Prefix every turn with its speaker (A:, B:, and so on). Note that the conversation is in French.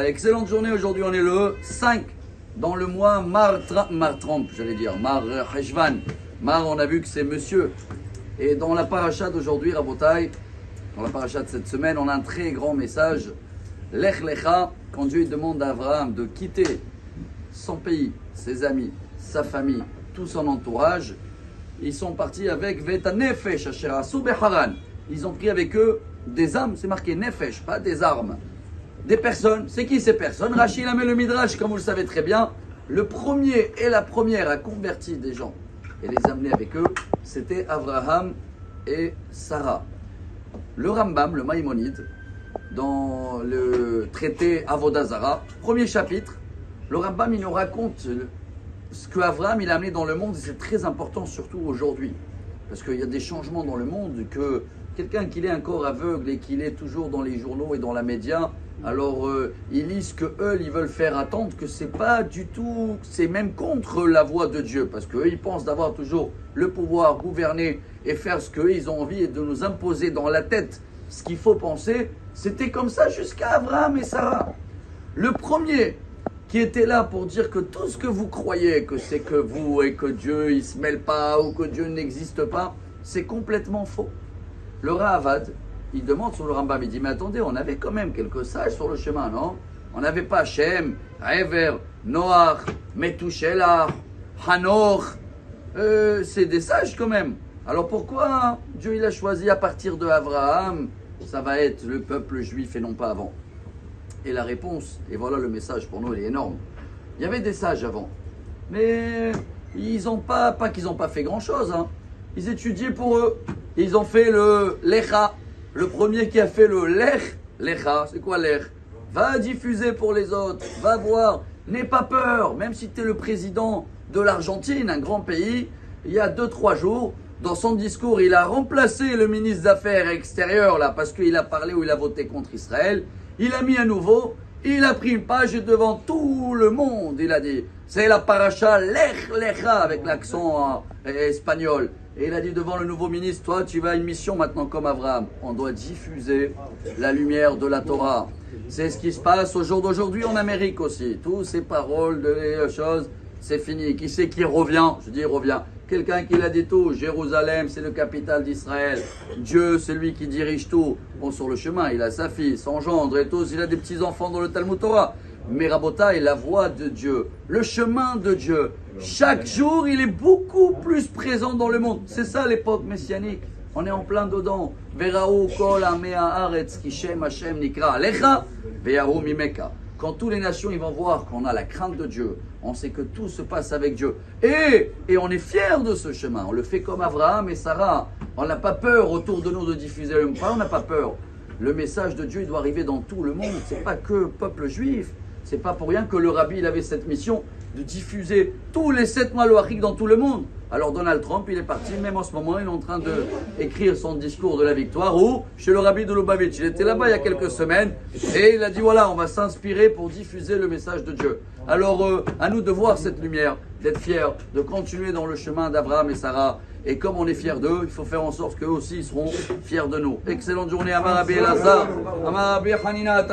A: Excellente journée, aujourd'hui on est le 5 dans le mois Mar 30, j'allais dire, Mar Heshvan. Mar, on a vu que c'est monsieur. Et dans la paracha d'aujourd'hui, Rabotai, dans la paracha de cette semaine, on a un très grand message. Lech Lecha, quand Dieu demande à Abraham de quitter son pays, ses amis, sa famille, tout son entourage, ils sont partis avec Veta Nefesh Asher Asu Beharan. Ils ont pris avec eux des âmes, c'est marqué Nefesh, pas des armes. Des personnes, c'est qui ces personnes? Rachid a mis le Midrash, comme vous le savez très bien. Le premier et la première à convertir des gens et les amener avec eux, c'était Abraham et Sarah. Le Rambam, le Maïmonide, dans le traité Avodah Zara, premier chapitre, le Rambam il nous raconte ce que Abraham il a amené dans le monde, et c'est très important surtout aujourd'hui, parce qu'il y a des changements dans le monde, que quelqu'un qui est encore aveugle et qu'il est toujours dans les journaux et dans la média, alors ils lisent que eux ils veulent faire attendre que c'est pas du tout, c'est même contre la voix de Dieu, parce qu'eux ils pensent d'avoir toujours le pouvoir, gouverner et faire ce qu'eux ils ont envie et de nous imposer dans la tête ce qu'il faut penser. C'était comme ça jusqu'à Abraham et Sarah. Le premier qui était là pour dire que tout ce que vous croyez que c'est que vous et que Dieu il se mêle pas ou que Dieu n'existe pas, c'est complètement faux. Le Ravad, il demande sur le Rambam, il dit mais attendez, on avait quand même quelques sages sur le chemin, non? On n'avait pas Shem, Ever, Noach, Metushelah, Hanoch, c'est des sages quand même. Alors pourquoi Dieu il a choisi à partir de Abraham, ça va être le peuple juif et non pas avant? Et la réponse, et voilà le message pour nous, il est énorme. Il y avait des sages avant, mais ils n'ont pas qu'ils n'ont pas fait grand chose, hein. Ils étudiaient pour eux, ils ont fait le Lecha. Le premier qui a fait le Lech, Lecha, c'est quoi Lech? Va diffuser pour les autres, va voir, n'aie pas peur, même si tu es le président de l'Argentine, un grand pays, il y a 2-3 jours, dans son discours, il a remplacé le ministre des Affaires extérieures, là, parce qu'il a parlé ou il a voté contre Israël. Il a mis à nouveau, il a pris une page devant tout le monde, il a dit, c'est la paracha Lech Lecha, avec l'accent espagnol. Et il a dit devant le nouveau ministre, toi tu vas à une mission maintenant comme Abraham. On doit diffuser la lumière de la Torah. C'est ce qui se passe au jour d'aujourd'hui en Amérique aussi. Toutes ces paroles de choses, c'est fini. Qui c'est qui revient? Je dis revient. Quelqu'un qui l'a dit tout. Jérusalem, c'est le capital d'Israël. Dieu, c'est lui qui dirige tout. Bon, sur le chemin, il a sa fille, son gendre et tous. Il a des petits-enfants dans le Talmud Torah. Mais Rabota est la voix de Dieu, le chemin de Dieu. Chaque jour, il est beaucoup plus présent dans le monde. C'est ça l'époque messianique. On est en plein dedans. Verao kol amea haaretz ki shem Hashem nikra alecha veyahu mimeka. Quand toutes les nations ils vont voir qu'on a la crainte de Dieu, on sait que tout se passe avec Dieu. Et on est fiers de ce chemin. On le fait comme Abraham et Sarah. On n'a pas peur autour de nous de diffuser le pas. On n'a pas peur. Le message de Dieu il doit arriver dans tout le monde. C'est pas que peuple juif. C'est pas pour rien que le rabbi il avait cette mission de diffuser tous les 7 mois loachiques dans tout le monde. Alors Donald Trump, il est parti, même en ce moment, il est en train d'écrire son discours de la victoire, ou chez le rabbi de Lubavitch. Il était là-bas il y a quelques semaines, et il a dit voilà, on va s'inspirer pour diffuser le message de Dieu. Alors, à nous de voir cette lumière, d'être fiers, de continuer dans le chemin d'Abraham et Sarah. Et comme on est fiers d'eux, il faut faire en sorte qu'eux aussi seront fiers de nous. Excellente journée, Amar Rabbi Elazar, Amar Rabbi Hanina.